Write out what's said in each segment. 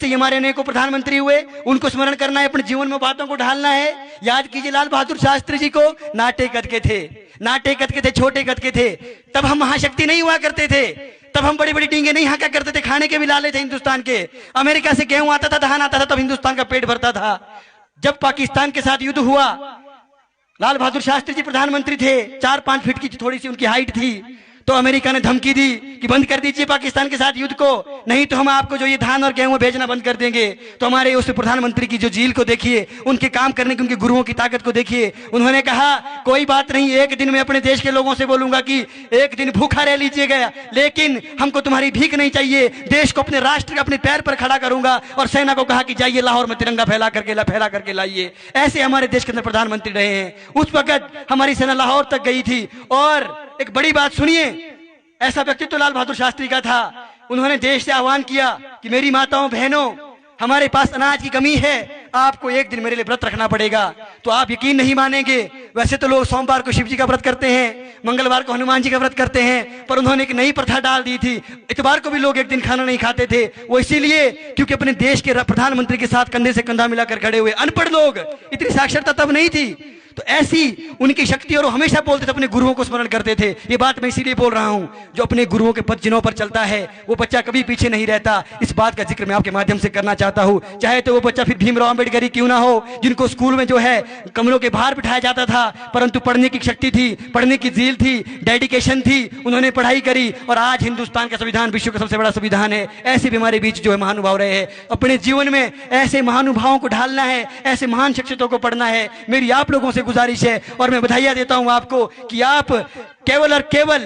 से हमारे अनेकों प्रधानमंत्री हुए, उनको स्मरण करना है, अपने जीवन में बातों को ढालना है। याद कीजिए लाल बहादुर शास्त्री जी को, नाटे कद के थे, नाटे कद के थे, छोटे कद के थे। तब हम महाशक्ति नहीं हुआ करते थे, तब हम बड़ी बड़ी डींगे नहीं हाँका करते थे, खाने के भी लाले थे हिंदुस्तान के। अमेरिका से गेहूं आता था, धान आता था, तब हिंदुस्तान का पेट भरता था। जब पाकिस्तान के साथ युद्ध हुआ, लाल बहादुर शास्त्री जी प्रधानमंत्री थे, 4-5 फीट की थोड़ी सी उनकी हाइट थी, तो अमेरिका ने धमकी दी कि बंद कर दीजिए पाकिस्तान के साथ युद्ध को, नहीं तो हम आपको जो ये धान और गेहूं भेजना बंद कर देंगे। तो हमारे उस प्रधानमंत्री की जो झील को देखिए, उनके काम करने की, उनके गुरुओं की ताकत को देखिए। उन्होंने कहा कोई बात नहीं, एक दिन मैं अपने देश के लोगों से बोलूंगा कि एक दिन भूखा रह लीजिएगा, लेकिन हमको तुम्हारी भीख नहीं चाहिए। देश को, अपने राष्ट्र के अपने पैर पर खड़ा करूंगा। और सेना को कहा कि जाइए लाहौर में तिरंगा फैला करके लाइए। ऐसे हमारे देश के अंदर प्रधानमंत्री रहे हैं। उस वक्त हमारी सेना लाहौर तक गई थी। और एक बड़ी बात सुनिए, ऐसा व्यक्तित्व तो लाल बहादुर शास्त्री का था। उन्होंने देश से आह्वान किया कि मेरी माताओं बहनों, हमारे पास अनाज की कमी है, आपको एक दिन मेरे लिए व्रत रखना पड़ेगा। तो आप यकीन नहीं मानेंगे, वैसे तो लोग सोमवार को शिव जी का व्रत करते हैं, मंगलवार को हनुमान जी का व्रत करते हैं, पर उन्होंने एक नई प्रथा डाल दी थी। इतवार को भी लोग एक दिन खाना नहीं खाते थे। वो इसीलिए क्योंकि अपने देश के प्रधानमंत्री के साथ कंधे से कंधा मिलाकर खड़े हुए अनपढ़ लोग, इतनी साक्षरता तब नहीं थी, तो ऐसी उनकी शक्ति। और वो हमेशा बोलते थे, अपने गुरुओं को स्मरण करते थे। ये बात मैं इसीलिए बोल रहा हूं, जो अपने गुरुओं के पद चिन्हों पर चलता है वो बच्चा कभी पीछे नहीं रहता। इस बात का जिक्र मैं आपके माध्यम से करना चाहता हूं। चाहे तो वो बच्चा फिर भीमराव अम्बेडकर ही क्यों ना हो, जिनको स्कूल में जो है कमरों के बाहर बिठाया जाता था, परंतु पढ़ने की शक्ति थी, पढ़ने की झील थी, डेडिकेशन थी, उन्होंने पढ़ाई करी। और आज हिंदुस्तान का संविधान विश्व का सबसे बड़ा संविधान है। ऐसे भी हमारे बीच जो है महानुभाव रहे हैं। अपने जीवन में ऐसे महानुभावों को ढालना है, ऐसे महान शख्सियतों को पढ़ना है। मेरी आप लोगों से गुजारिश है, और मैं बधाइयां देता हूं आपको कि आप केवल और केवल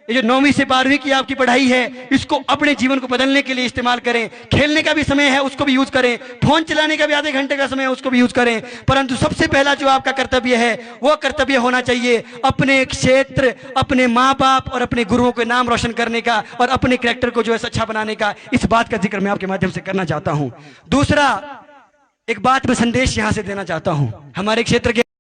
ये जो 9वीं से 12वीं की आपकी पढ़ाई है, इसको अपने जीवन को बदलने के लिए इस्तेमाल करें। खेलने का भी समय है, उसको भी यूज करें। फोन चलाने का भी आधे घंटे का समय है, उसको भी यूज करें। परंतु सबसे पहला जो आपका कर्तव्य है, वो कर्तव्य होना चाहिए अपने क्षेत्र, अपने माँ बाप और अपने गुरुओं के नाम रोशन करने का, और अपने कैरेक्टर को जो है अच्छा बनाने का। इस बात का जिक्र मैं आपके माध्यम से करना चाहता हूं। दूसरा एक बात, मैं संदेश यहां से देना चाहता हूं। हमारे क्षेत्र के